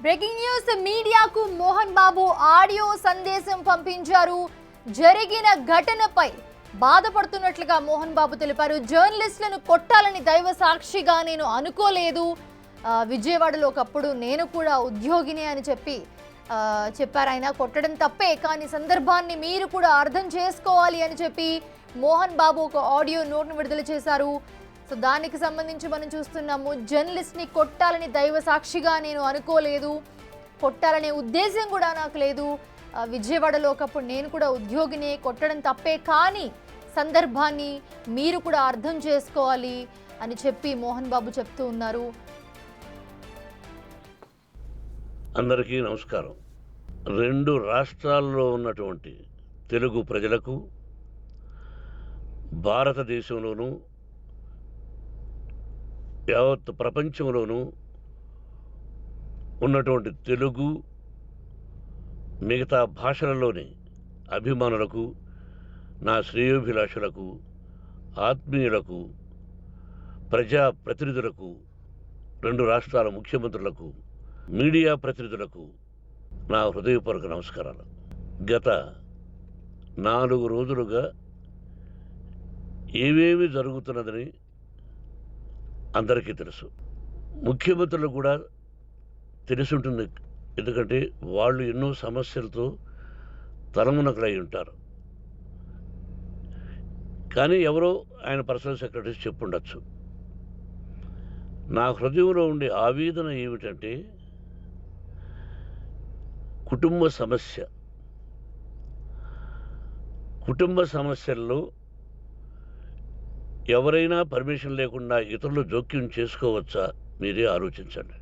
Breaking news మీడియాకు Mohan Babu audio సందేశం పంపించారు. జరిగిన ఘటనపై బాధపడుతున్నట్లుగా మోహన్ బాబు తెలిపారు. జర్నలిస్టులను కొట్టాలని దైవ సాక్షిగా నేను అనుకోలేదు. విజయవాడలో ఒకప్పుడు నేను కూడా ఉద్యోగిని అని చెప్పారు. ఆయన కొట్టడం తప్పే, కానీ సందర్భాన్ని మీరు కూడా అర్థం చేసుకోవాలి అని చెప్పి మోహన్ బాబు ఒక ఆడియో నోట్ను విడుదల చేశారు. సో దానికి సంబంధించి మనం చూస్తున్నాము. జర్నలిస్ట్ని కొట్టాలని దైవ సాక్షిగా నేను అనుకోలేదు, కొట్టాలనే ఉద్దేశం కూడా నాకు లేదు. విజయవాడలో ఒకప్పుడు నేను కూడా ఉద్యోగిని, కొట్టడం తప్పే, కానీ సందర్భాన్ని మీరు కూడా అర్థం చేసుకోవాలి అని చెప్పి మోహన్ బాబు చెప్తూ ఉన్నారు. అందరికీ నమస్కారం. 2 రాష్ట్రాల్లో ఉన్నటువంటి తెలుగు ప్రజలకు, భారతదేశంలోనూ యావత్ ప్రపంచంలోనూ ఉన్నటువంటి తెలుగు మిగతా భాషలలోని అభిమానులకు, నా శ్రేయోభిలాషులకు, ఆత్మీయులకు, ప్రజాప్రతినిధులకు, 2 రాష్ట్రాల ముఖ్యమంత్రులకు, మీడియా ప్రతినిధులకు నా హృదయపూర్వక నమస్కారాలు. గత 4 రోజులుగా ఏమేమి జరుగుతున్నదని అందరికీ తెలుసు. ముఖ్యమంత్రులు కూడా తెలుసుంటుంది, ఎందుకంటే వాళ్ళు ఎన్నో సమస్యలతో తలమునకలై ఉంటారు. కానీ ఎవరో ఆయన పర్సనల్ సెక్రటరీస్ చెప్పుండొచ్చు. నా హృదయంలో ఉండే ఆవేదన ఏమిటంటే, కుటుంబ సమస్యల్లో ఎవరైనా పర్మిషన్ లేకుండా ఇతరులు జోక్యం చేసుకోవచ్చా? మీరే ఆలోచించండి.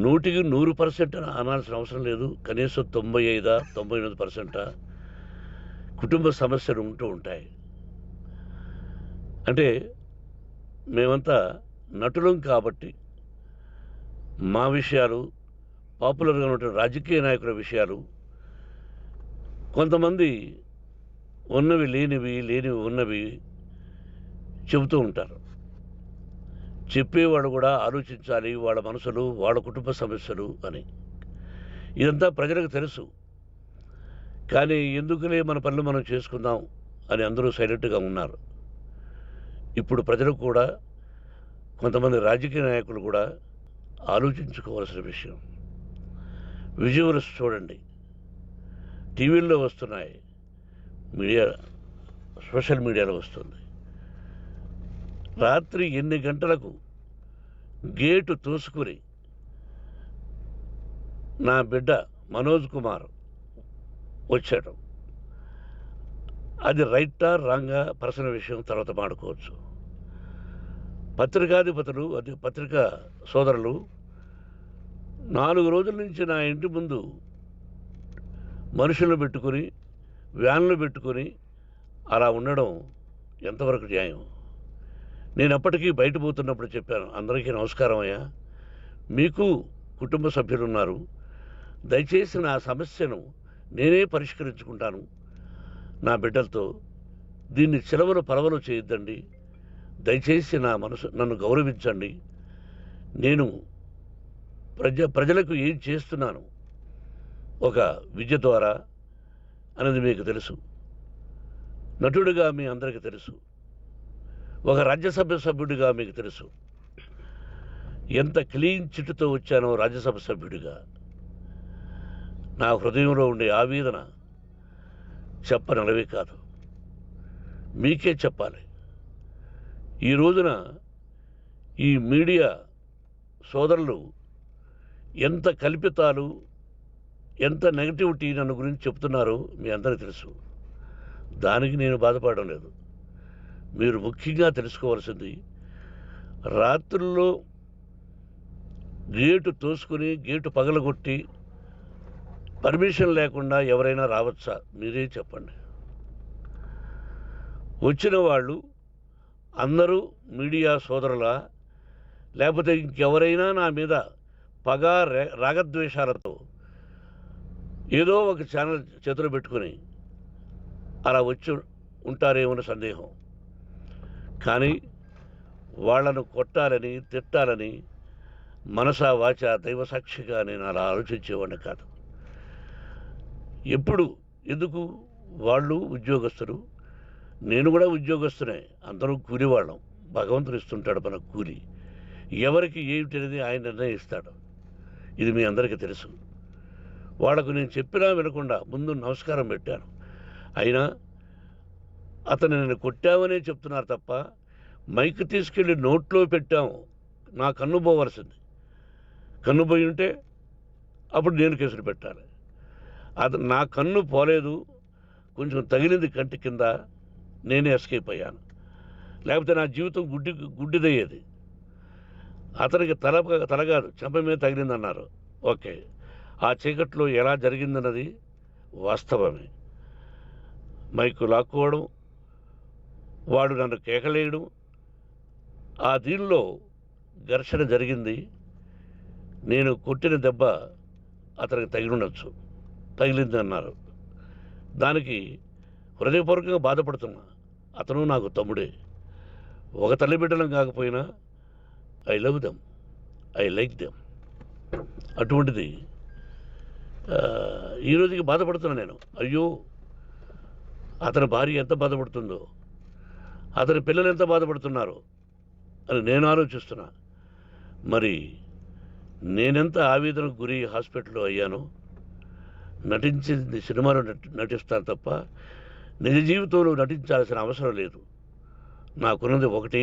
100కి 100% అనాల్సిన అవసరం లేదు. కనీసం 95-99% కుటుంబ సమస్యలు ఉంటూ ఉంటాయి. అంటే మేమంతా నటులం కాబట్టి మా విషయాలు, పాపులర్గా ఉన్నటువంటి రాజకీయ నాయకుల విషయాలు, కొంతమంది ఉన్నవి లేనివి, లేనివి ఉన్నవి చెబుతూ ఉంటారు. చెప్పేవాడు కూడా ఆలోచించాలి, వాళ్ళ మనసులు, వాళ్ళ కుటుంబ సమస్యలు అని. ఇదంతా ప్రజలకు తెలుసు. కానీ ఎందుకులే మన పనులు మనం చేసుకుందాం అని అందరూ సైలెంట్గా ఉన్నారు. ఇప్పుడు ప్రజలకు కూడా, కొంతమంది రాజకీయ నాయకులు కూడా ఆలోచించుకోవాల్సిన విషయం. విజువల్స్ చూడండి, టీవీల్లో వస్తున్నాయి, సోషల్ మీడియాలో వస్తుంది. రాత్రి 8 గంటలకు గేటు తోసుకుని నా బిడ్డ మనోజ్ కుమార్ వచ్చాడు. అది రైటా రాంగా పర్సనల్ విషయం, తర్వాత మాడుకోవచ్చు. పత్రికాధిపతులు, అది పత్రికా సోదరులు 4 రోజుల నుంచి నా ఇంటి ముందు మనుషులను పెట్టుకుని, వ్యాన్లు పెట్టుకుని అలా ఉండడం ఎంతవరకు న్యాయం? నేను అప్పటికీ బయట పోతున్నప్పుడు చెప్పాను, అందరికీ నమస్కారం అయ్యా, మీకు కుటుంబ సభ్యులు ఉన్నారు, దయచేసి నా సమస్యను నేనే పరిష్కరించుకుంటాను నా బిడ్డలతో, దీన్ని చిలవలు పలవలు చేయొద్దండి, దయచేసి నన్ను గౌరవించండి, నేను ప్రజలకు ఏం చేస్తున్నాను ఒక విద్య ద్వారా అనేది మీకు తెలుసు, నటుడిగా మీ అందరికీ తెలుసు, ఒక రాజ్యసభ సభ్యుడిగా మీకు తెలుసు, ఎంత క్లీన్ చిట్టుతో వచ్చానో రాజ్యసభ సభ్యుడిగా. నా హృదయంలో ఉండే ఆవేదన చెప్పనలవే కాదు, మీకే చెప్పాలి. ఈ రోజున ఈ మీడియా సోదరులు ఎంత కల్పితాలు, ఎంత నెగటివిటీ నన్ను గురించి చెప్తున్నారో మీ అందరికీ తెలుసు. దానికి నేను బాధపడడం లేదు. మీరు ముఖ్యంగా తెలుసుకోవాల్సింది, రాత్రుల్లో గేటు తోసుకుని, గేటు పగలగొట్టి పర్మిషన్ లేకుండా ఎవరైనా రావచ్చా? మీరే చెప్పండి. వచ్చిన వాళ్ళు అందరూ మీడియా సోదరులా, లేకపోతే ఇంకెవరైనా నా మీద పగ, రాగద్వేషాలతో ఏదో ఒక ఛానల్ చేతులు పెట్టుకుని అలా వచ్చి ఉంటారేమో సందేహం. కానీ వాళ్లను కొట్టాలని, తిట్టాలని మనసా వాచ దైవ సాక్షిగా నేను అలా ఆలోచించేవాడిని కాదు. ఎప్పుడు ఎందుకు వాళ్ళు ఉద్యోగస్తులు, నేను కూడా ఉద్యోగస్తునే, అందరం కూలివాళ్ళం. భగవంతుడు ఇస్తుంటాడు మనకు కూలి. ఎవరికి ఏమిటి అనేది ఆయన నిర్ణయిస్తాడు. ఇది మీ అందరికీ తెలుసు. వాళ్ళకు నేను చెప్పినా వినకుండా ముందు నమస్కారం పెట్టాను. అయినా అతను నేను కొట్టామనే చెప్తున్నారు తప్ప మైక్ తీసుకెళ్ళి నోట్లో పెట్టాము, నా కన్ను పోవలసింది. కన్ను పోయి ఉంటే అప్పుడు నేను కేసులు పెట్టాలి. అది నా కన్ను పోలేదు, కొంచెం తగిలింది కంటి కింద, నేనే ఎస్కేప్ అయ్యాను. లేకపోతే నా జీవితం గుడ్డిదయ్యేది. అతనికి తల కాదు చెంప మీద తగిలిందన్నారు. ఓకే, ఆ చీకట్లో ఎలా జరిగిందన్నది వాస్తవమే. మైకు లాక్కోవడం, వాడు నన్ను కేకలేయడం, ఆ దీనిలో ఘర్షణ జరిగింది. నేను కొట్టిన దెబ్బ అతనికి తగిలింది అన్నారు. దానికి హృదయపూర్వకంగా బాధపడుతున్నా. అతను నాకు తమ్ముడే. ఒక తల్లి బిడ్డలం కాకపోయినా I love them, I like them. అటువంటిది ఈ రోజుకి బాధపడుతున్నా నేను. అయ్యో, అతని భార్య ఎంత బాధపడుతుందో, అతని పిల్లలు ఎంత బాధపడుతున్నారో అని నేను ఆలోచిస్తున్నా. మరి నేనెంత ఆవేదనకు గురి హాస్పిటల్లో అయ్యానో. నటించింది సినిమాలో నటిస్తాను తప్ప నిజ జీవితంలో నటించాల్సిన అవసరం లేదు. నాకున్నది ఒకటి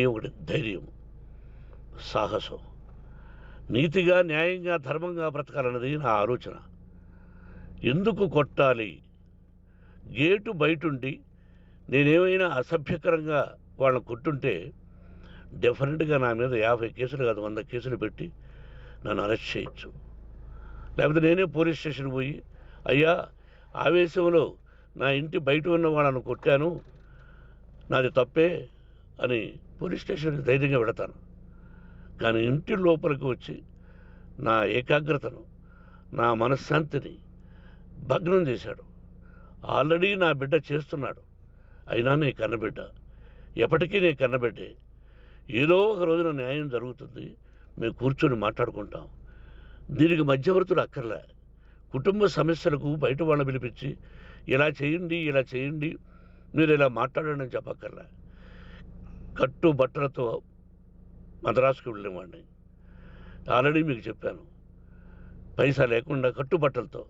ధైర్యం, సాహసం. నీతిగా, న్యాయంగా, ధర్మంగా బ్రతకాలన్నది నా ఆలోచన. ఎందుకు కొట్టాలి? గేటు బయటుండి నేనేమైనా అసభ్యకరంగా వాళ్ళని కొట్టుంటే డెఫినెట్గా నా మీద 50 కేసులు కాదు 100 కేసులు పెట్టి నన్ను అరెస్ట్ చేయొచ్చు. లేకపోతే నేనే పోలీస్ స్టేషన్ పోయి, అయ్యా, ఆవేశంలో నా ఇంటి బయట ఉన్న వాళ్ళను కొట్టాను, నాది తప్పే అని పోలీస్ స్టేషన్కి ధైర్యంగా పెడతాను. కానీ ఇంటి లోపలికి వచ్చి నా ఏకాగ్రతను, నా మనశ్శాంతిని భగ్నం చేశాడు. ఆల్రెడీ నా బిడ్డ చేస్తున్నాడు. అయినా నీ కన్నబిడ్డ, ఎప్పటికీ నీ కన్నబిడ్డే. ఏదో ఒక రోజున న్యాయం జరుగుతుంది, మేము కూర్చొని మాట్లాడుకుంటాం. దీనికి మధ్యవర్తులు అక్కర్లే. కుటుంబ సమస్యలకు బయట వాళ్ళని పిలిపించి ఇలా చేయండి, మీరు ఇలా మాట్లాడండి అని చెప్పక్కర్లే. కట్టు బట్టలతో మద్రాసుకు వెళ్ళేవాడిని. ఆల్రెడీ మీకు చెప్పాను. పైసా లేకుండా కట్టుబట్టలతో,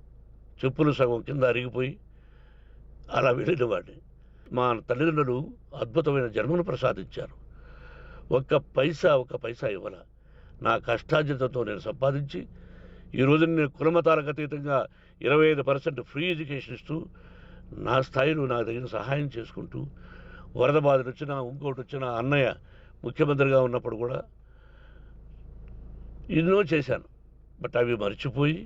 చెప్పులు సగం కింద అరిగిపోయి అలా వెళ్ళినవాడిని. మా తల్లిదండ్రులు అద్భుతమైన జన్మను ప్రసాదించారు. ఒక్క పైసా ఇవ్వాల. నా కష్టార్జితంతో నేను సంపాదించి ఈరోజు నేను కులమతాలకు అతీతంగా 25% ఫ్రీ ఎడ్యుకేషన్ ఇస్తూ, నా స్థాయిలో నాకు తగిన సహాయం చేసుకుంటూ, వరద బాధలు వచ్చినా, ఇంకోటి వచ్చినా, అన్నయ్య ముఖ్యమంత్రిగా ఉన్నప్పుడు కూడా ఎన్నో చేశాను. బట్ అవి మర్చిపోయి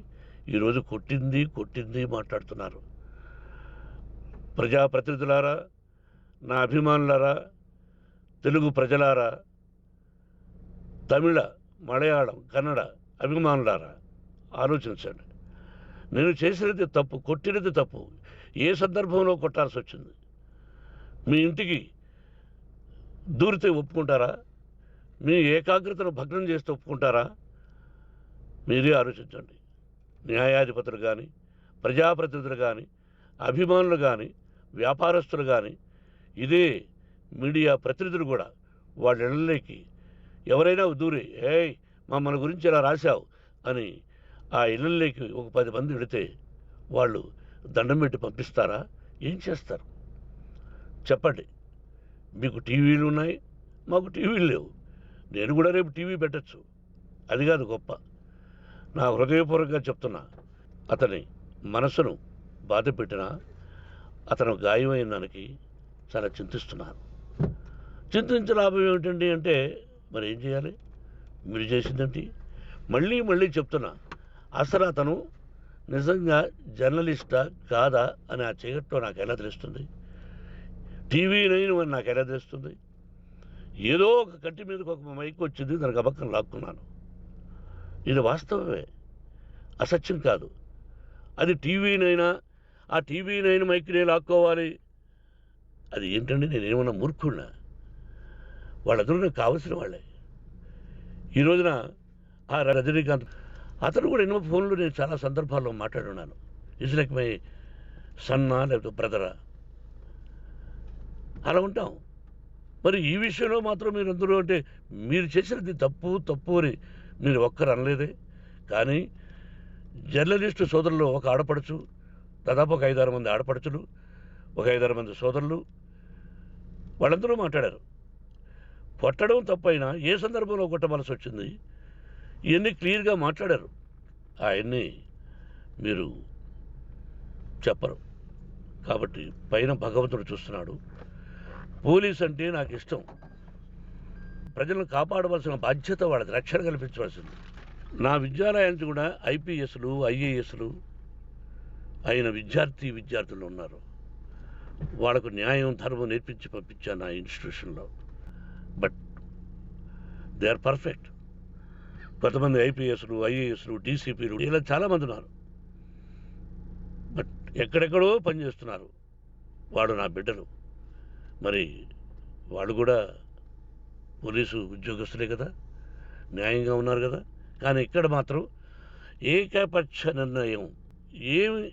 ఈరోజు కొట్టింది మాట్లాడుతున్నారు. ప్రజాప్రతినిధులారా, నా అభిమానులారా, తెలుగు ప్రజలారా, తమిళ, మలయాళం, కన్నడ అభిమానులారా, ఆలోచించండి. నేను చేసినది తప్పు, కొట్టినది తప్పు. ఏ సందర్భంలో కొట్టాల్సి వచ్చింది? మీ ఇంటికి దూరితే ఒప్పుకుంటారా? మీ ఏకాగ్రతను భగ్నం చేస్తే ఒప్పుకుంటారా? మీరే ఆలోచించండి. న్యాయాధిపతులు కానీ, ప్రజాప్రతినిధులు కానీ, అభిమానులు కానీ, వ్యాపారస్తులు కానీ, ఇదే మీడియా ప్రతినిధులు కూడా వాళ్ళ ఇళ్ళలోకి ఎవరైనా దూరి, ఏయ్ మమ్మల్ని గురించి ఇలా రాశావు అని ఆ ఇళ్ళల్లోకి ఒక 10 మంది వెళితే వాళ్ళు దండం పెట్టి పంపిస్తారా? ఏం చేస్తారు చెప్పండి? మీకు టీవీలు ఉన్నాయి, మాకు టీవీలు లేవు. నేను కూడా రేపు టీవీ పెట్టచ్చు. అది కాదు గొప్ప. నా హృదయపూర్వకంగా చెప్తున్నా, అతని మనసును బాధ పెట్టినా, అతను గాయమైన దానికి చాలా చింతిస్తున్నాను. చింతించే లాభం ఏమిటండి అంటే, మరి ఏం చేయాలి? మీరు చేసిందంటే మళ్ళీ చెప్తున్నా, అసలు అతను నిజంగా జర్నలిస్టా కాదా అని ఆ చీకట్లో నాకు ఎలా తెలుస్తుంది? టీవీ 9 అని నాకు ఎలా తెలుస్తుంది? ఏదో ఒక కంటి మీదకి ఒక మైక్ వచ్చింది, దానికి అబక్కం లాక్కున్నాను. ఇది వాస్తవమే, అసత్యం కాదు. అది టీవీ 9, ఆ టీవీ 9 మైక్నే లాక్కోవాలి. అది ఏంటండి? నేనేమన్నా మూర్ఖుడినా? వాళ్ళందరూ నాకు కావలసిన వాళ్ళే. ఈ రోజున ఆ రజనీకాంత్ అతను కూడా ఎన్నో ఫోన్లు నేను చాలా సందర్భాల్లో మాట్లాడున్నాను. ఇట్స్ లైక్ మై సన్నా లేకపోతే బ్రదరా అలా ఉంటాం. మరి ఈ విషయంలో మాత్రం మీరందరూ అంటే మీరు చేసినది తప్పు తప్పు అని మీరు ఒక్కరు అనలేదే. కానీ జర్నలిస్టు సోదరులు ఒక ఆడపడుచు, దాదాపు ఒక 5-6 మంది ఆడపడుచులు, ఒక 5-6 మంది సోదరులు వాళ్ళందరూ మాట్లాడారు. కొట్టడం తప్పైనా ఏ సందర్భంలో కొట్టవలసి వచ్చింది ఇవన్నీ క్లియర్గా మాట్లాడారు. అవన్నీ మీరు చెప్పరు. కాబట్టి పైన భగవంతుడు చూస్తున్నాడు. పోలీస్ అంటే నాకు ఇష్టం. ప్రజలను కాపాడవలసిన బాధ్యత వాళ్ళది, రక్షణ కల్పించవలసింది. నా విద్యాలయానికి కూడా ఐపీఎస్లు ఐఏఎస్లు అయిన విద్యార్థులు ఉన్నారు. వాళ్ళకు న్యాయం ధర్మం నేర్పించి పంపించాను నా ఇన్స్టిట్యూషన్లో. But they are perfect. కొంతమంది ఐపీఎస్లు ఐఏఎస్లు డీసీపీలు ఇలా చాలామంది ఉన్నారు. బట్ ఎక్కడెక్కడో పనిచేస్తున్నారు. వాడు నా బిడ్డలు. మరి వాళ్ళు కూడా పోలీసు ఉద్యోగస్తులే కదా, న్యాయంగా ఉన్నారు కదా. కానీ ఇక్కడ మాత్రం ఏకపక్ష నిర్ణయం ఏమి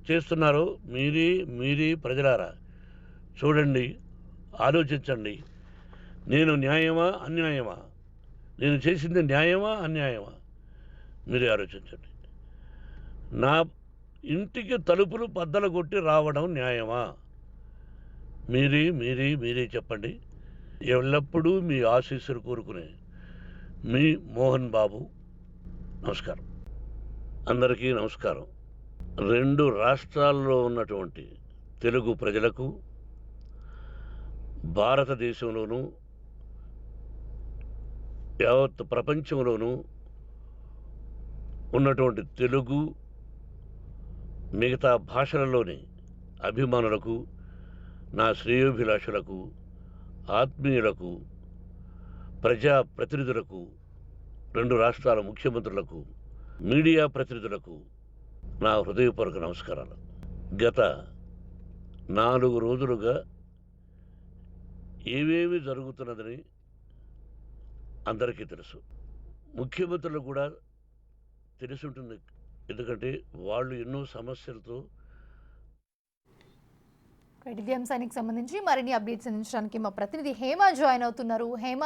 చేస్తున్నారో మీరే ప్రజలారా చూడండి, ఆలోచించండి. నేను న్యాయమా అన్యాయమా, నేను చేసింది న్యాయమా అన్యాయమా మీరే ఆలోచించండి. నా ఇంటికి తలుపులు బద్దలు కొట్టి రావడం న్యాయమా? మీరే చెప్పండి. ఎల్లప్పుడూ మీ ఆశీస్సులు కోరుకునే మీ మోహన్ బాబు. నమస్కారం. అందరికీ నమస్కారం. 2 రాష్ట్రాల్లో ఉన్నటువంటి తెలుగు ప్రజలకు, భారతదేశంలోనూ యావత్ ప్రపంచంలోనూ ఉన్నటువంటి తెలుగు మిగతా భాషలలోని అభిమానులకు, నా శ్రేయోభిలాషులకు, ఆత్మీయులకు, ప్రజాప్రతినిధులకు, 2 రాష్ట్రాల ముఖ్యమంత్రులకు, మీడియా ప్రతినిధులకు నా హృదయపూర్వక నమస్కారాలు. గత 4 రోజులుగా ఏవేమి జరుగుతున్నదని అందరికీ తెలుసు. ముఖ్యమంత్రులకు కూడా తెలిసి ఉంటుంది. ఎందుకంటే వాళ్ళు ఎన్నో సమస్యలతో. ఇదే అంశానికి సంబంధించి మరిన్ని అప్డేట్స్ అందించడానికి మా ప్రతినిధి హేమ జాయిన్ అవుతున్నారు. హేమ,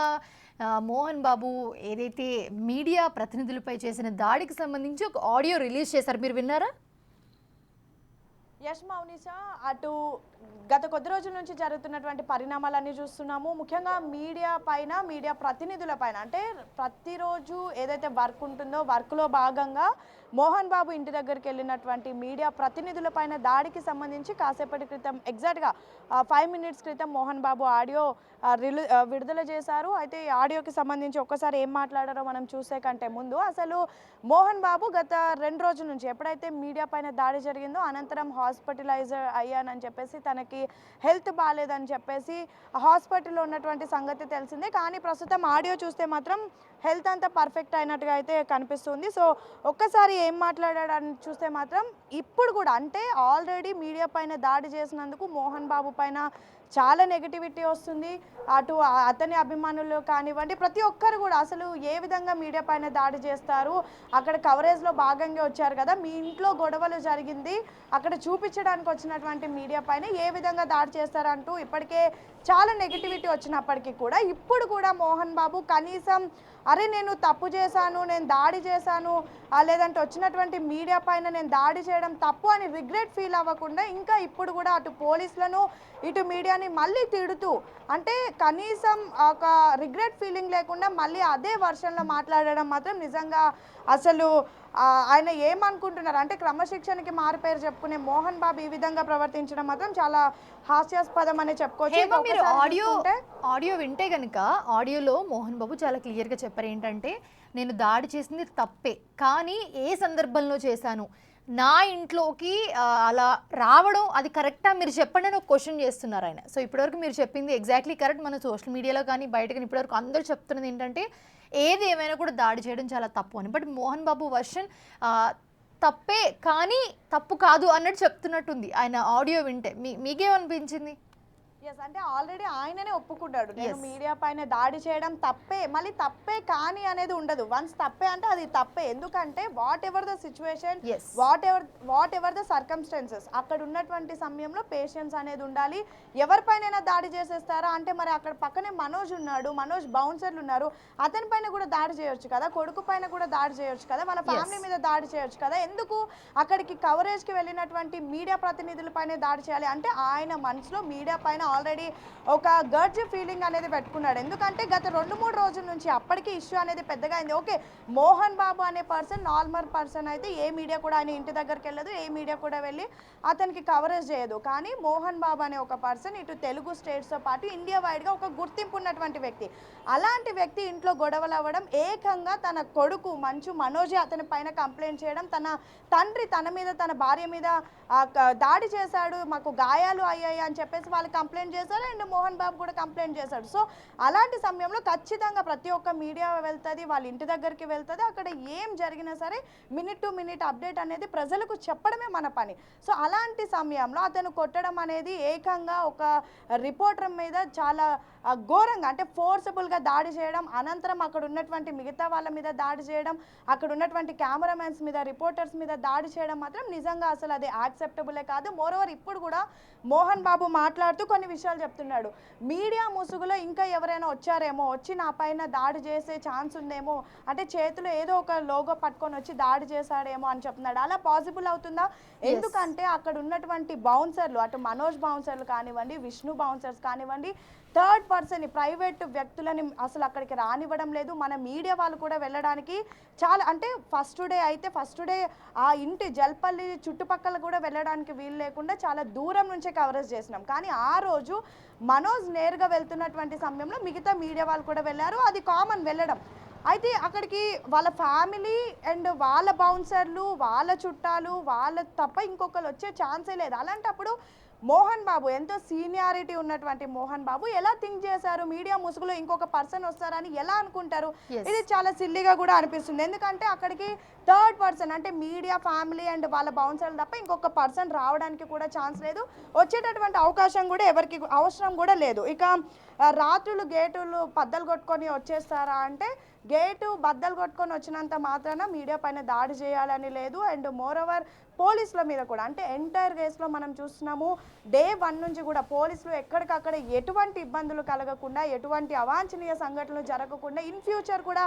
మోహన్ బాబు ఏదైతే మీడియా ప్రతినిధులపై చేసిన దాడికి సంబంధించి ఒక ఆడియో రిలీజ్ చేశారు, మీరు విన్నారా? యష్ మౌనిష, అటు గత కొద్ది రోజుల నుంచి జరుగుతున్నటువంటి పరిణామాలన్నీ చూస్తున్నాము. ముఖ్యంగా మీడియా ప్రతినిధుల పైన, అంటే ప్రతిరోజు ఏదైతే వర్క్ ఉంటుందో వర్క్లో భాగంగా మోహన్ బాబు ఇంటి దగ్గరికి వెళ్ళినటువంటి మీడియా ప్రతినిధుల పైన దాడికి సంబంధించి కాసేపటి క్రితం, ఎగ్జాక్ట్గా 5 minutes క్రితం మోహన్ బాబు ఆడియో విడుదల చేశారు. అయితే ఈ ఆడియోకి సంబంధించి ఒక్కసారి ఏం మాట్లాడారో మనం చూసే కంటే ముందు, అసలు మోహన్ బాబు గత 2 రోజుల నుంచి ఎప్పుడైతే మీడియా పైన దాడి జరిగిందో అనంతరం హాస్పిటలైజ్ అయ్యానని చెప్పేసి, తనకి హెల్త్ బాగాలేదని చెప్పేసి హాస్పిటల్లో ఉన్నటువంటి సంగతి తెలిసిందే. కానీ ప్రస్తుతం ఆడియో చూస్తే మాత్రం హెల్త్ అంతా పర్ఫెక్ట్ అయినట్టుగా అయితే కనిపిస్తుంది. సో ఒక్కసారి ఏం మాట్లాడాడని చూస్తే మాత్రం ఇప్పుడు కూడా, అంటే ఆల్రెడీ మీడియా పైన దాడి చేసినందుకు మోహన్ బాబు పైన చాలా నెగిటివిటీ వస్తుంది. అటు అతని అభిమానులు కానివ్వండి, ప్రతి ఒక్కరు కూడా అసలు ఏ విధంగా మీడియా పైన దాడి చేస్తారు, అక్కడ కవరేజ్లో భాగంగా వచ్చారు కదా, మీ ఇంట్లో గొడవలు జరిగింది అక్కడ చూపించడానికి వచ్చినటువంటి మీడియా పైన ఏ విధంగా దాడి చేస్తారంటూ ఇప్పటికే చాలా నెగిటివిటీ వచ్చినప్పటికీ కూడా ఇప్పుడు కూడా మోహన్ బాబు కనీసం అరే నేను తప్పు చేశాను, నేను దాడి చేశాను, లేదంటే వచ్చినటువంటి మీడియా పైన నేను దాడి చేయడం తప్పు అని రిగ్రెట్ ఫీల్ అవ్వకుండా ఇంకా ఇప్పుడు కూడా అటు పోలీసులను ఇటు మీడియాని మళ్ళీ తిడుతూ, అంటే కనీసం ఒక రిగ్రెట్ ఫీలింగ్ లేకుండా మళ్ళీ అదే వర్షన్లో మాట్లాడడం మాత్రం నిజంగా అసలు ఆయన ఏమనుకుంటున్నారు, అంటే క్రమశిక్షణకి మారుపేరు చెప్పుకునే మోహన్ బాబు ఈ విధంగా ప్రవర్తించడం మాత్రం చాలా హాస్యాస్పదం అనే చెప్పుకోవచ్చు. మీరు ఆడియో వింటే కనుక ఆడియోలో మోహన్ బాబు చాలా క్లియర్గా చెప్పారు ఏంటంటే, నేను దాడి చేసింది తప్పే, కానీ ఏ సందర్భంలో చేశాను, నా ఇంట్లోకి అలా రావడం అది కరెక్టా మీరు చెప్పండి అని ఒక క్వశ్చన్ చేస్తున్నారు ఆయన. సో ఇప్పటివరకు మీరు చెప్పింది ఎగ్జాక్ట్లీ కరెక్ట్. మన సోషల్ మీడియాలో కానీ బయట కానీ ఇప్పటివరకు అందరూ చెప్తున్నది ఏంటంటే ఏది ఏమైనా కూడా దాడి చేయడం చాలా తప్పు అని. బట్ మోహన్ బాబు వర్షన్ తప్పే కానీ తప్పు కాదు అన్నట్టు చెప్తున్నట్టుంది ఆయన ఆడియో వింటే. మీకేమనిపించింది? ఎస్, అంటే ఆల్రెడీ ఆయననే ఒప్పుకున్నాడు, నేను మీడియా పైన దాడి చేయడం తప్పే, మళ్ళీ తప్పే కానీ అనేది ఉండదు. వన్స్ తప్పే అంటే అది తప్పే, ఎందుకంటే what ever the situation, what ever the circumstances, అక్కడ ఉన్నటువంటి సమయంలో పేషెన్స్ అనేది ఉండాలి. ఎవరిపైనైనా దాడి చేసేస్తారా అంటే మరి అక్కడ పక్కనే మనోజ్ ఉన్నాడు, మనోజ్ బౌన్సర్లు ఉన్నారు, అతని పైన కూడా దాడి చేయొచ్చు కదా, కొడుకు పైన కూడా దాడి చేయొచ్చు కదా, వాళ్ళ ఫ్యామిలీ మీద దాడి చేయొచ్చు కదా, ఎందుకు అక్కడికి కవరేజ్కి వెళ్ళినటువంటి మీడియా ప్రతినిధుల పైన దాడి చేయాలి? అంటే ఆయన మనసులో మీడియా పైన ఆల్రెడీ ఒక గర్జ్ ఫీలింగ్ అనేది పెట్టుకున్నాడు. ఎందుకంటే గత 2-3 రోజుల నుంచి అప్పటికి ఇష్యూ అనేది పెద్దగా అయింది. ఓకే, మోహన్ బాబు అనే పర్సన్ నార్మల్ పర్సన్ అయితే ఏ మీడియా కూడా ఆయన ఇంటి దగ్గరికి వెళ్ళదు, ఏ మీడియా కూడా వెళ్ళి అతనికి కవరేజ్ చేయదు. కానీ మోహన్ బాబు అనే ఒక పర్సన్ ఇటు తెలుగు స్టేట్స్తో పాటు ఇండియా వైడ్గా ఒక గుర్తింపు ఉన్నటువంటి వ్యక్తి. అలాంటి వ్యక్తి ఇంట్లో గొడవలు అవ్వడం, ఏకంగా తన కొడుకు మంచు మనోజ్ అతని పైన కంప్లైంట్ చేయడం, తన తండ్రి తన మీద తన భార్య మీద దాడి చేశాడు, మాకు గాయాలు అయ్యాయి అని చెప్పేసి వాళ్ళు కంప్లైంట్ చేశారు, అండ్ మోహన్ బాబు కూడా కంప్లైంట్ చేశాడు. సో అలాంటి సమయంలో ఖచ్చితంగా ప్రతి ఒక్క మీడియా వెళ్తుంది, వాళ్ళ ఇంటి దగ్గరికి వెళ్తుంది, అక్కడ ఏం జరిగినా సరే మినిట్ టు మినిట్ అప్డేట్ అనేది ప్రజలకు చెప్పడమే మన పని. సో అలాంటి సమయంలో అతను కొట్టడం అనేది ఏకంగా ఒక రిపోర్టర్ మీద చాలా ఘోరంగా, అంటే ఫోర్సబుల్గా దాడి చేయడం, అనంతరం అక్కడ ఉన్నటువంటి మిగతా వాళ్ళ మీద దాడి చేయడం, అక్కడ ఉన్నటువంటి కెమెరామెన్స్ మీద, రిపోర్టర్స్ మీద దాడి చేయడం మాత్రం నిజంగా అసలు అది యాక్సెప్టబులే కాదు. మోరోవర్ ఇప్పుడు కూడా మోహన్ బాబు మాట్లాడుతూ కొన్ని విషయాలు చెప్తున్నాడు. మీడియా ముసుగులో ఇంకా ఎవరైనా వచ్చారేమో, వచ్చి నా పైన దాడి చేసే ఛాన్స్ ఉందేమో, అంటే చేతిలో ఏదో ఒక లోగో పట్టుకొని వచ్చి దాడి చేశాడేమో అని చెప్తున్నాడు. అలా పాసిబుల్ అవుతుందా? ఎందుకంటే అక్కడ ఉన్నటువంటి బౌన్సర్లు, అటు మనోజ్ బౌన్సర్లు కానివ్వండి, విష్ణు బౌన్సర్స్ కానివ్వండి, థర్డ్ పర్సన్ ప్రైవేట్ వ్యక్తులని అసలు అక్కడికి రానివ్వడం లేదు. మన మీడియా వాళ్ళు కూడా వెళ్ళడానికి చాలా, అంటే ఫస్ట్ డే ఆ ఇంటి జల్పల్లి చుట్టుపక్కల కూడా వెళ్ళడానికి వీలు లేకుండా చాలా దూరం నుంచే కవరేజ్ చేసినాం. కానీ ఆ రోజు మనోజ్ నేరుగా వెళ్తున్నటువంటి సమయంలో మిగతా మీడియా వాళ్ళు కూడా వెళ్ళారు, అది కామన్ వెళ్ళడం. అయితే అక్కడికి వాళ్ళ ఫ్యామిలీ అండ్ వాళ్ళ బౌన్సర్లు, వాళ్ళ చుట్టాలు, వాళ్ళ తప్ప ఇంకొకరు వచ్చే ఛాన్సే లేదు. అలాంటప్పుడు మోహన్ బాబు, ఎంతో సీనియారిటీ ఉన్నటువంటి మోహన్ బాబు ఎలా థింక్ చేశారు, మీడియా ముసుగులో ఇంకొక పర్సన్ వస్తారని ఎలా అనుకుంటారు? ఇది చాలా సిల్లీగా కూడా అనిపిస్తుంది. ఎందుకంటే అక్కడికి థర్డ్ పర్సన్, అంటే మీడియా ఫ్యామిలీ అండ్ వాళ్ళ బౌన్సర్లు తప్ప ఇంకొక పర్సన్ రావడానికి కూడా ఛాన్స్ లేదు, వచ్చేటటువంటి అవకాశం కూడా ఎవరికి అవసరం కూడా లేదు. ఇక రాత్రులు గేటులు బద్దలు కొట్టుకొని వచ్చేస్తారా అంటే, గేటు బద్దలు కొట్టుకొని వచ్చినంత మాత్రాన మీడియా పైన దాడి చేయాలని లేదు. అండ్ మోరోవర్ పోలీసుల మీద కూడా, అంటే ఎంటైర్ కేసులో మనం చూస్తున్నాము డే 1 నుంచి కూడా పోలీసులు ఎక్కడికక్కడ ఎటువంటి ఇబ్బందులు కలగకుండా, ఎటువంటి అవాంఛనీయ సంఘటనలు జరగకుండా, ఇన్ ఫ్యూచర్ కూడా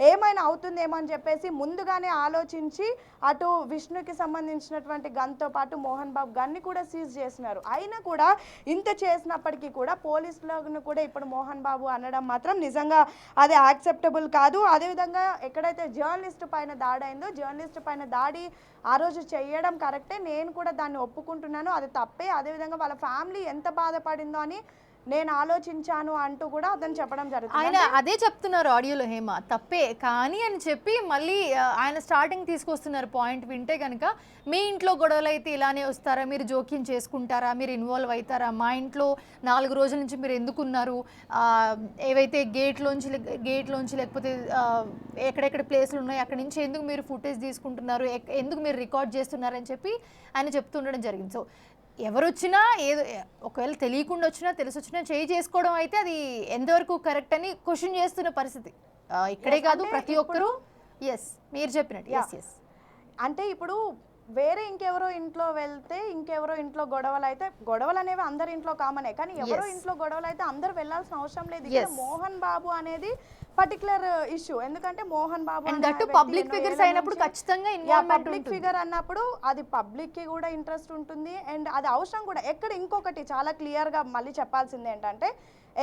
ఏమైనా అవుతుందేమో అని చెప్పేసి ముందుగానే ఆలోచించి అటు విష్ణుకి సంబంధించినటువంటి గన్తో పాటు మోహన్ బాబు గన్ని కూడా సీజ్ చేసినారు. అయినా కూడా ఇంత చేసినప్పటికీ కూడా పోలీసులను కూడా ఇప్పుడు మోహన్ బాబు అనడం మాత్రం నిజంగా అది యాక్సెప్టబుల్ కాదు. అదేవిధంగా ఎక్కడైతే జర్నలిస్ట్ పైన దాడి అయిందో, జర్నలిస్ట్ పైన దాడి ఆ రోజు చేయడం కరెక్టే, నేను కూడా దాన్ని ఒప్పుకుంటున్నాను, అది తప్పే. అదేవిధంగా వాళ్ళ ఫ్యామిలీ ఎంత బాధపడిందో అని నేను ఆలోచించాను అంటూ కూడా అతను చెప్పడం జరుగుతుంది. ఆయన అదే చెప్తున్నారు ఆడియోలో, హేమ తప్పే కానీ అని చెప్పి మళ్ళీ ఆయన స్టార్టింగ్ తీసుకొస్తున్నారు పాయింట్. వింటే కనుక మీ ఇంట్లో గొడవలు అయితే ఇలానే వస్తారా, మీరు జోక్యం చేసుకుంటారా, మీరు ఇన్వాల్వ్ అవుతారా, మా ఇంట్లో 4 రోజుల నుంచి మీరు ఎందుకున్నారు, ఏవైతే గేట్లోంచి లేకపోతే ఎక్కడెక్కడ ప్లేసులు ఉన్నాయి అక్కడి నుంచి ఎందుకు మీరు ఫుటేజ్ తీసుకుంటున్నారు, ఎందుకు మీరు రికార్డ్ చేస్తున్నారని చెప్పి ఆయన చెప్తుండడం జరిగింది. సో ఎవరు వచ్చినా ఏదో ఒకవేళ తెలియకుండా వచ్చినా తెలిసి వచ్చినా చేయి చేసుకోవడం అయితే అది ఎంతవరకు కరెక్ట్ అని క్వశ్చన్ చేస్తున్న పరిస్థితి ఇక్కడే కాదు, ప్రతి ఒక్కరూ. ఎస్, మీరు చెప్పినట్టు. ఎస్, అంటే ఇప్పుడు వేరే ఇంకెవరో ఇంట్లో వెళ్తే ఇంకెవరో ఇంట్లో గొడవలు అయితే, గొడవలు అనేవి అందరి ఇంట్లో కామనే, కానీ ఎవరో ఇంట్లో గొడవలు అయితే అందరు వెళ్ళాల్సిన అవసరం లేదు. ఇక్కడ మోహన్ బాబు అనేది పర్టికులర్ ఇష్యూ, ఎందుకంటే మోహన్ బాబు పబ్లిక్ ఫిగర్స్ అయినప్పుడు ఖచ్చితంగా పబ్లిక్ ఫిగర్ అన్నప్పుడు అది పబ్లిక్ కి కూడా ఇంట్రెస్ట్ ఉంటుంది, అండ్ అది అవసరం కూడా. ఎక్కడ ఇంకొకటి చాలా క్లియర్ గా మళ్ళీ చెప్పాల్సింది ఏంటంటే,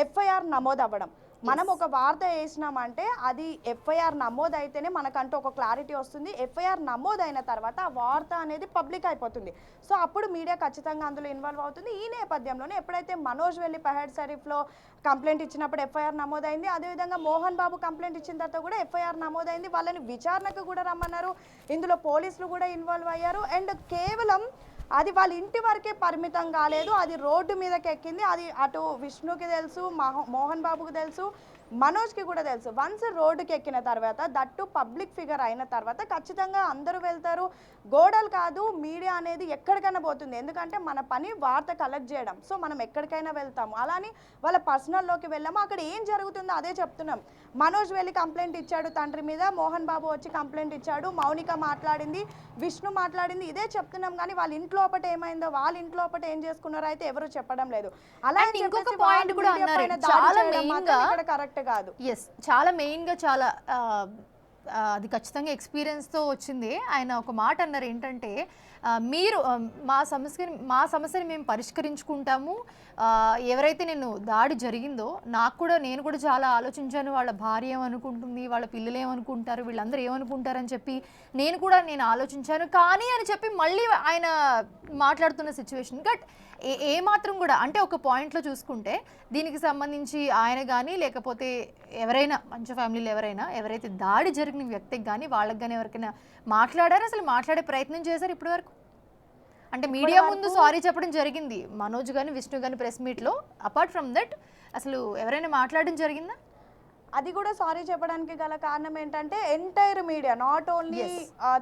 ఎఫ్ఐఆర్ నమోదు అవ్వడం. మనం ఒక వార్త వేసినామంటే అది ఎఫ్ఐఆర్ నమోదు అయితేనే మనకంటూ ఒక క్లారిటీ వస్తుంది. ఎఫ్ఐఆర్ నమోదైన తర్వాత ఆ వార్త అనేది పబ్లిక్ అయిపోతుంది. సో అప్పుడు మీడియా ఖచ్చితంగా అందులో ఇన్వాల్వ్ అవుతుంది. ఈ నేపథ్యంలోనే ఎప్పుడైతే మనోజ్ వెళ్ళి పహడ్ షరీఫ్లో కంప్లైంట్ ఇచ్చినప్పుడు ఎఫ్ఐఆర్ నమోదైంది, అదేవిధంగా మోహన్ బాబు కంప్లైంట్ ఇచ్చిన తర్వాత కూడా ఎఫ్ఐఆర్ నమోదైంది. వాళ్ళని విచారణకు కూడా రమ్మన్నారు, ఇందులో పోలీసులు కూడా ఇన్వాల్వ్ అయ్యారు. అండ్ కేవలం అది వాళ్ళ ఇంటి వరకే పరిమితం కాలేదు, అది రోడ్డు మీదకి ఎక్కింది. అది అటు విష్ణుకి తెలుసు, మోహన్ బాబుకి తెలుసు, మనోజ్కి కూడా తెలుసు. వన్స్ రోడ్డుకి ఎక్కిన తర్వాత దట్టు పబ్లిక్ ఫిగర్ అయిన తర్వాత ఖచ్చితంగా అందరూ వెళ్తారు. గోడలు కాదు, మీడియా అనేది ఎక్కడికైనా పోతుంది. ఎందుకంటే మన పని వార్త కలెక్ట్ చేయడం. సో మనం ఎక్కడికైనా వెళ్తాము. అలాని వాళ్ళ పర్సనల్లోకి వెళ్ళాము. అక్కడ ఏం జరుగుతుందో అదే చెప్తున్నాం. మనోజ్ వెళ్ళి కంప్లైంట్ ఇచ్చాడు తండ్రి మీద, మోహన్ బాబు వచ్చి కంప్లైంట్ ఇచ్చాడు, మౌనిక మాట్లాడింది, విష్ణు మాట్లాడింది, ఇదే చెప్తున్నాం. కానీ వాళ్ళ ఇంట్లో ఒకటి ఏమైందో, వాళ్ళ ఇంట్లో ఒకటి ఏం చేసుకున్నారో అయితే ఎవరు చెప్పడం లేదు. అలా ఇంకొక పాయింట్ కూడా అన్నారు, చాలా మెయిన్ గా కరెక్ట్ కాదు. ఎస్, చాలా మెయిన్ గా చాలా అది ఖచ్చితంగా ఎక్స్పీరియన్స్తో వచ్చింది. ఆయన ఒక మాట అన్నారు ఏంటంటే, మీరు మా సమస్యని మేము పరిష్కరించుకుంటాము. ఎవరైతే దాడి జరిగిందో నేను కూడా చాలా ఆలోచించాను. వాళ్ళ భార్య ఏమనుకుంటుంది, వాళ్ళ పిల్లలు ఏమనుకుంటారు, వీళ్ళందరూ ఏమనుకుంటారని చెప్పి నేను ఆలోచించాను. కానీ అని చెప్పి మళ్ళీ ఆయన మాట్లాడుతున్న సిచ్యువేషన్ బట్ ఏమాత్రం కూడా అంటే ఒక పాయింట్లో చూసుకుంటే దీనికి సంబంధించి ఆయన కానీ లేకపోతే ఎవరైనా మంచి ఫ్యామిలీలో ఎవరైతే దాడి జరిగిన వ్యక్తికి కానీ వాళ్ళకి కానీ ఎవరికైనా మాట్లాడారు, అసలు మాట్లాడే ప్రయత్నం చేశారు ఇప్పటి వరకు? అంటే మీడియా ముందు సారీ చెప్పడం జరిగింది మనోజ్ కానీ విష్ణు కానీ ప్రెస్ మీట్లో. అపార్ట్ ఫ్రమ్ దట్ అసలు ఎవరైనా మాట్లాడడం జరిగిందా? అది కూడా సారీ చెప్పడానికి గల కారణం ఏంటంటే entire media, not only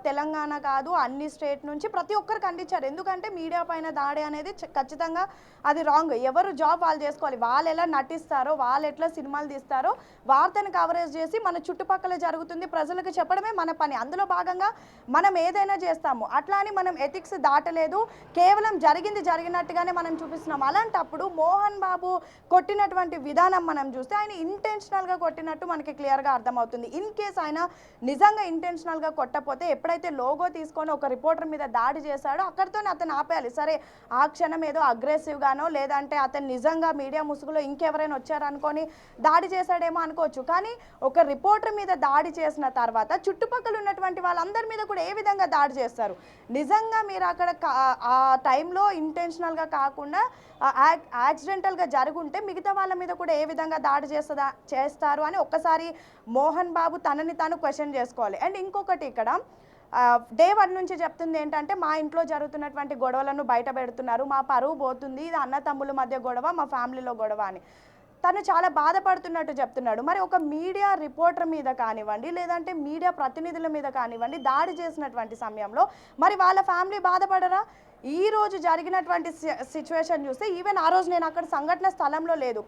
Telangana కాదు, అన్ని స్టేట్ నుంచి ప్రతి ఒక్కరు ఖండించారు. ఎందుకంటే మీడియా పైన దాడి అనేది ఖచ్చితంగా అది రాంగ్. ఎవరు జాబ్ వాళ్ళు చేసుకోవాలి. వాళ్ళు ఎలా నటిస్తారో, వాళ్ళు ఎట్లా సినిమాలు తీస్తారో వార్తను కవరేజ్ చేసి మన చుట్టుపక్కల జరుగుతుంది ప్రజలకు చెప్పడమే మన పని. అందులో భాగంగా మనం ఏదైనా చేస్తాము. అట్లా అని మనం ఎథిక్స్ దాటలేదు, కేవలం జరిగినట్టుగానే మనం చూపిస్తున్నాం. అలాంటప్పుడు మోహన్ బాబు కొట్టినటువంటి విధానం మనం చూస్తే ఆయన ఇంటెన్షనల్గా కొట్టినట్టు మనకి క్లియర్గా అర్థమవుతుంది. ఇన్ కేస్ ఆయన నిజంగా ఇంటెన్షనల్గా కొట్టకపోతే ఎప్పుడైతే లోగో తీసుకొని ఒక రిపోర్టర్ మీద దాడి చేశాడో అక్కడితోనే అతను ఆపేయాలి. సరే ఆ క్షణం ఏదో అగ్రెసివ్గానో లేదంటే అతను నిజంగా మీడియా ముసుగులో ఇంకెవరైనా వచ్చారనుకొని దాడి చేశాడేమో అనుకోవచ్చు. కానీ ఒక రిపోర్టర్ మీద దాడి చేసిన తర్వాత చుట్టుపక్కల ఉన్నటువంటి వాళ్ళందరి మీద కూడా ఏ విధంగా దాడి చేస్తారు? నిజంగా మీరు అక్కడ ఆ టైంలో ఇంటెన్షనల్గా కాకుండా యాక్సిడెంటల్గా జరుగుంటే మిగతా వాళ్ళ మీద కూడా ఏ విధంగా దాడి చేస్తారు అని ఒక్కసారి మోహన్ బాబు తనని తాను క్వశ్చన్ చేసుకోవాలి. అండ్ ఇంకొకటి ఇక్కడ డే 1 నుంచి చెప్తుంది ఏంటంటే, మా ఇంట్లో జరుగుతున్నటువంటి గొడవలను బయట పెడుతున్నారు, మా పరువు పోతుంది, ఇది అన్న తమ్ముల మధ్య గొడవ, మా ఫ్యామిలీలో గొడవ అని తను చాలా బాధపడుతున్నట్టు చెప్తున్నాడు. మరి ఒక మీడియా రిపోర్టర్ మీద కానివ్వండి లేదంటే మీడియా ప్రతినిధుల మీద కానివ్వండి దాడి చేసినటువంటి సమయంలో మరి వాళ్ళ ఫ్యామిలీ బాధపడరా? ఈ రోజు జరిగినటువంటి సిచ్యువేషన్ చూస్తే ఈవెన్ ఆ రోజు నేను అక్కడ సంఘటన స్థలంలో లేను,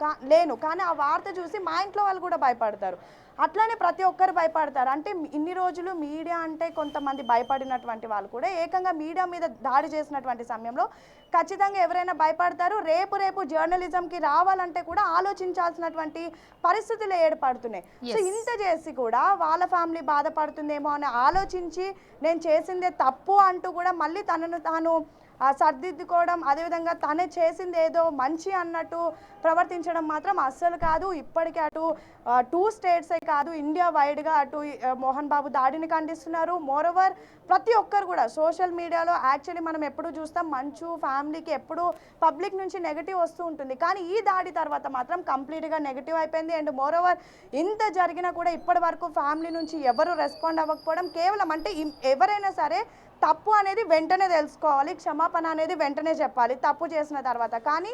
కానీ ఆ వార్త చూసి మా ఇంట్లో వాళ్ళు కూడా భయపడతారు. అట్లానే ప్రతి ఒక్కరు భయపడతారు. అంటే ఇన్ని రోజులు మీడియా అంటే కొంతమంది భయపడినటువంటి వాళ్ళు కూడా ఏకంగా మీడియా మీద దాడి చేసినటువంటి సమయంలో ఖచ్చితంగా ఎవరైనా భయపడతారు. రేపు జర్నలిజంకి రావాలంటే కూడా ఆలోచించాల్సినటువంటి పరిస్థితులు ఏర్పడుతున్నాయి. సో ఇంత చేసి కూడా వాళ్ళ ఫ్యామిలీ బాధపడుతుందేమో అని ఆలోచించి నేను చేసిందే తప్పు అంటూ కూడా మళ్ళీ తనను తాను సర్దిద్దుకోవడం, అదేవిధంగా తనే చేసింది ఏదో మంచి అన్నట్టు ప్రవర్తించడం మాత్రం అస్సలు కాదు. ఇప్పటికీ అటు 2 స్టేట్సే కాదు, ఇండియా వైడ్గా అటు మోహన్ బాబు దాడిని ఖండిస్తున్నారు. మోరోవర్ ప్రతి ఒక్కరు కూడా సోషల్ మీడియాలో యాక్చువల్లీ మనం ఎప్పుడు చూస్తాం మంచు ఫ్యామిలీకి ఎప్పుడు పబ్లిక్ నుంచి నెగిటివ్ వస్తూ ఉంటుంది, కానీ ఈ దాడి తర్వాత మాత్రం కంప్లీట్గా నెగిటివ్ అయిపోయింది. అండ్ మోరోవర్ ఇంత జరిగినా కూడా ఇప్పటి వరకు ఫ్యామిలీ నుంచి ఎవరు రెస్పాండ్ అవ్వకపోవడం కేవలం అంటే ఎవరైనా సరే తప్పు అనేది వెంటనే తెలుసుకోవాలి, క్షమాపణ అనేది వెంటనే చెప్పాలి తప్పు చేసిన తర్వాత. కానీ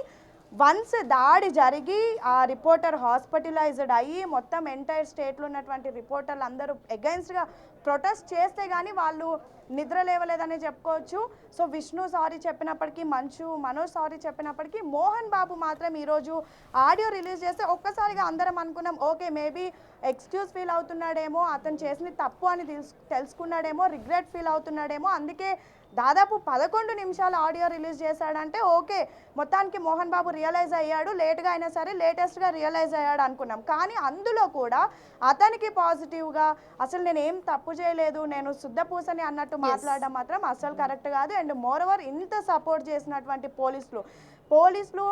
వన్స్ దాడి జరిగి ఆ రిపోర్టర్ హాస్పిటలైజ్డ్ అయ్యి మొత్తం ఎంటైర్ స్టేట్లో ఉన్నటువంటి రిపోర్టర్లు అందరూ అగైన్స్ట్గా ప్రొటెస్ట్ చేస్తే కానీ వాళ్ళు నిద్ర లేవలేదని చెప్పుకోవచ్చు. సో విష్ణు సారీ చెప్పినప్పటికీ, మనోజ్ సారీ చెప్పినప్పటికీ మోహన్ బాబు మాత్రం ఈరోజు ఆడియో రిలీజ్ చేస్తే ఒక్కసారిగా అందరం అనుకున్నాం ఓకే మేబీ ఎక్స్క్యూజ్ ఫీల్ అవుతున్నాడేమో, అతను చేసిన తప్పు అని తెలుసుకున్నాడేమో, రిగ్రెట్ ఫీల్ అవుతున్నాడేమో, అందుకే దాదాపు 11 నిమిషాలు ఆడియో రిలీజ్ చేశాడంటే ఓకే మొత్తానికి మోహన్ బాబు రియలైజ్ అయ్యాడు, లేట్గా అయినా సరే లేటెస్ట్గా రియలైజ్ అయ్యాడు అనుకున్నాం. కానీ అందులో కూడా అతనికి పాజిటివ్గా అసలు నేను ఏం తప్పు చేయలేదు, నేను శుద్ధపూసని అన్నట్టు మాట్లాడడం మాత్రం అసలు కరెక్ట్ కాదు. అండ్ మోరోవర్ ఇంత సపోర్ట్ చేసినటువంటి పోలీసులు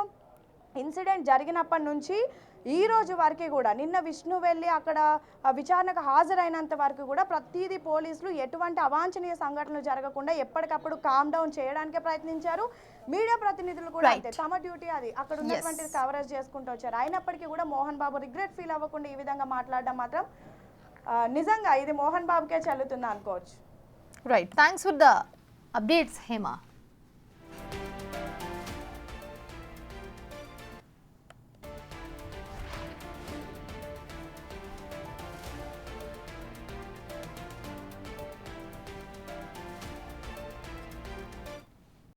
ఇన్సిడెంట్ జరిగినప్పటి నుంచి ఈ రోజు వరకు కూడా నిన్న విష్ణు వెళ్ళి అక్కడ విచారణకు హాజరైనంత వరకు కూడా ప్రతిదీ పోలీసులు ఎటువంటి అవాంఛనీయ సంఘటనలు జరగకుండా ఎప్పటికప్పుడు కామ్ డౌన్ చేయడానికే ప్రయత్నించారు. మీడియా ప్రతినిధులు కూడా అంతే, తమ డ్యూటీ అది అక్కడ ఉన్నటువంటి కవరేజ్ చేసుకుంటూ వచ్చారు. అయినప్పటికీ కూడా మోహన్ బాబు రిగ్రెట్ ఫీల్ అవ్వకుండా ఈ విధంగా మాట్లాడడం మాత్రం నిజంగా ఇది మోహన్ బాబుకే చెల్లుతుంది అనుకోవచ్చు. Right, thanks for the updates Hema.